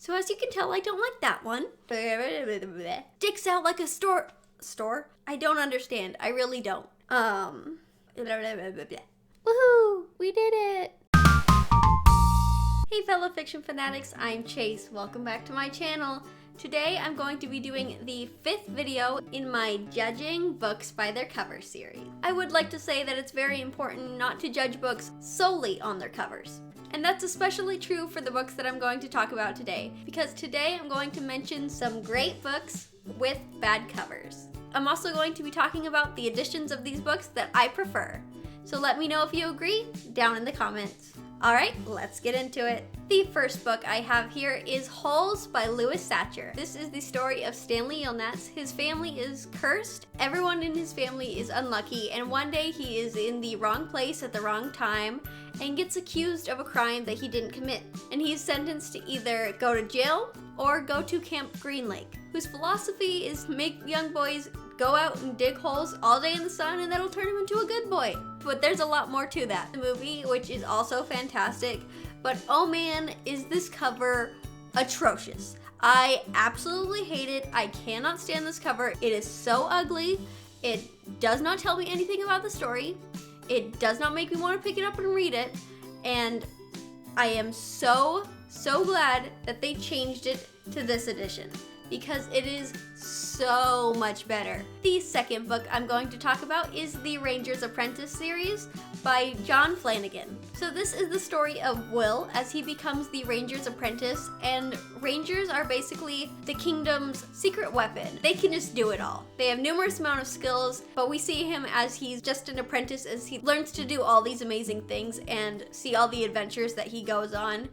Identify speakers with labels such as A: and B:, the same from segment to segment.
A: So as you can tell, I don't like that one. Dicks out like a store? I don't understand. I really don't. Woohoo! We did it! Hey fellow fiction fanatics, I'm Chase. Welcome back to my channel. Today I'm going to be doing the 5th video in my Judging Books by Their Cover series. I would like to say that it's very important not to judge books solely on their covers. And that's especially true for the books that I'm going to talk about today, because today I'm going to mention some great books with bad covers. I'm also going to be talking about the editions of these books that I prefer. So let me know if you agree down in the comments. Alright, let's get into it. The first book I have here is Holes by Louis Satcher. This is the story of Stanley Yelnats. His family is cursed. Everyone in his family is unlucky, and one day he is in the wrong place at the wrong time and gets accused of a crime that he didn't commit. And he's sentenced to either go to jail or go to Camp Green Lake, whose philosophy is make young boys go out and dig holes all day in the sun, and that'll turn him into a good boy. But there's a lot more to that. The movie, which is also fantastic, but oh man, is this cover atrocious. I absolutely hate it. I cannot stand this cover. It is so ugly. It does not tell me anything about the story. It does not make me want to pick it up and read it. And I am so glad that they changed it to this edition, because it is so much better. The second book I'm going to talk about is the Ranger's Apprentice series by John Flanagan. So this is the story of Will as he becomes the Ranger's apprentice, and Rangers are basically the kingdom's secret weapon. They can just do it all. They have numerous amount of skills, but we see him as he's just an apprentice as he learns to do all these amazing things and see all the adventures that he goes on.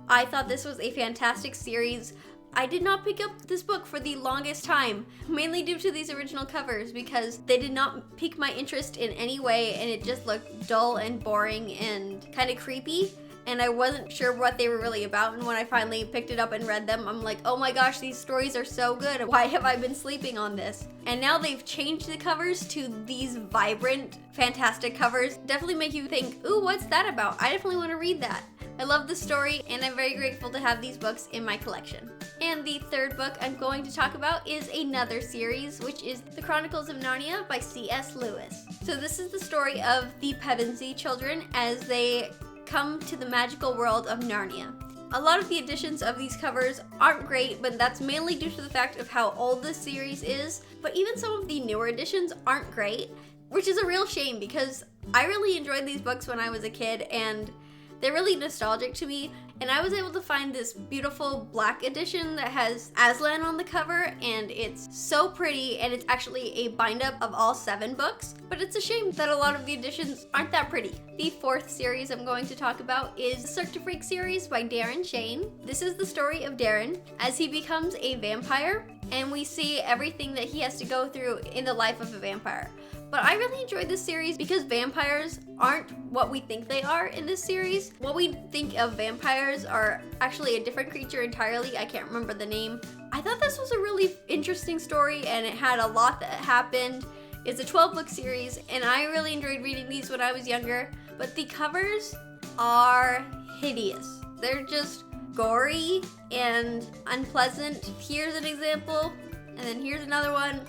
A: I thought this was a fantastic series. I did not pick up this book for the longest time, mainly due to these original covers, because they did not pique my interest in any way, and it just looked dull and boring and kind of creepy, and I wasn't sure what they were really about. And when I finally picked it up and read them, I'm like, oh my gosh, these stories are so good. Why have I been sleeping on this? And now they've changed the covers to these vibrant, fantastic covers. Definitely make you think, ooh, what's that about? I definitely want to read that. I love the story, and I'm very grateful to have these books in my collection. And the third book I'm going to talk about is another series, which is The Chronicles of Narnia by C.S. Lewis. So this is the story of the Davinci children as they come to the magical world of Narnia. A lot of the editions of these covers aren't great, but that's mainly due to the fact of how old this series is. But even some of the newer editions aren't great, which is a real shame, because I really enjoyed these books when I was a kid, and they're really nostalgic to me. And I was able to find this beautiful black edition that has Aslan on the cover, and it's so pretty, and it's actually a bind-up of all 7 books. But it's a shame that a lot of the editions aren't that pretty. The 4th series I'm going to talk about is the Circa Freak series by Darren Shane. This is the story of Darren as he becomes a vampire, and we see everything that he has to go through in the life of a vampire. But I really enjoyed this series because vampires aren't what we think they are in this series. What we think of vampires are actually a different creature entirely. I can't remember the name. I thought this was a really interesting story, and it had a lot that happened. It's a 12-book series, and I really enjoyed reading these when I was younger. But the covers are hideous. They're just gory and unpleasant. Here's an example, and then here's another one,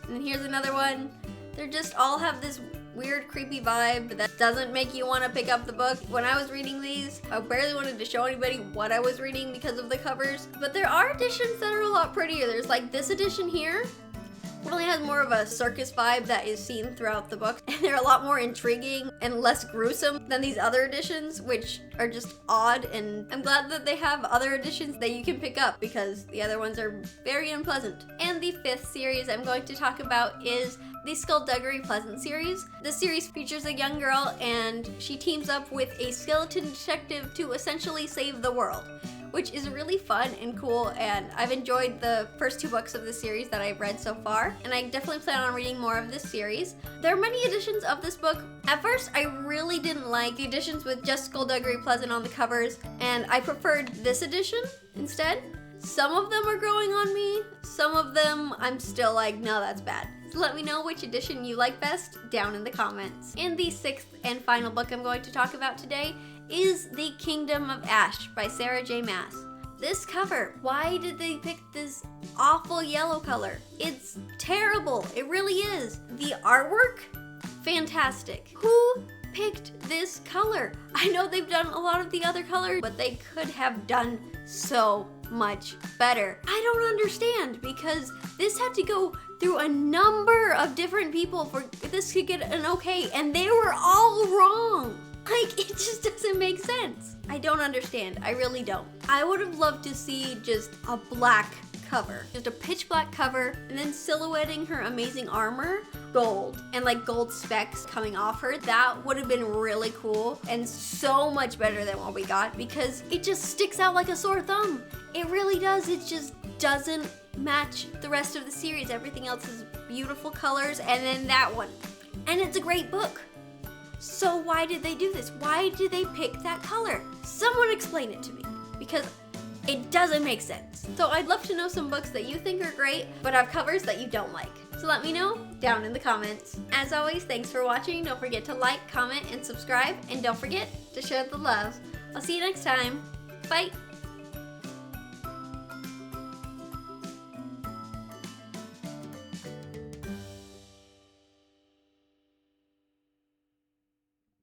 A: and then here's another one. They just all have this weird, creepy vibe that doesn't make you want to pick up the book. When I was reading these, I barely wanted to show anybody what I was reading because of the covers. But there are editions that are a lot prettier. There's like this edition here. It really has more of a circus vibe that is seen throughout the book. And they're a lot more intriguing and less gruesome than these other editions, which are just odd. And I'm glad that they have other editions that you can pick up, because the other ones are very unpleasant. And the 5th series I'm going to talk about is the Skullduggery Pleasant series. This series features a young girl, and she teams up with a skeleton detective to essentially save the world, which is really fun and cool, and I've enjoyed the first 2 books of this series that I've read so far, and I definitely plan on reading more of this series. There are many editions of this book. At first, I really didn't like the editions with just Skullduggery Pleasant on the covers, and I preferred this edition instead. Some of them are growing on me, some of them I'm still like, no, that's bad. So let me know which edition you like best down in the comments. And the 6th and final book I'm going to talk about today is The Kingdom of Ash by Sarah J. Maas. This cover, why did they pick this awful yellow color? It's terrible, it really is. The artwork, fantastic. Who picked this color? I know they've done a lot of the other colors, but they could have done so much better. I don't understand, because this had to go through a number of different people for this to get an okay, and they were all wrong. Like, it just doesn't make sense. I don't understand. I really don't. I would have loved to see just a black cover. Just a pitch black cover, and then silhouetting her amazing armor, gold, and like gold specks coming off her. That would have been really cool and so much better than what we got, because it just sticks out like a sore thumb. It really does. It just doesn't match the rest of the series. Everything else is beautiful colors, and then that one. And it's a great book. So why did they do this? Why did they pick that color? Someone explain it to me, because it doesn't make sense. So I'd love to know some books that you think are great, but have covers that you don't like. So let me know down in the comments. As always, thanks for watching. Don't forget to like, comment, and subscribe. And don't forget to share the love. I'll see you next time. Bye.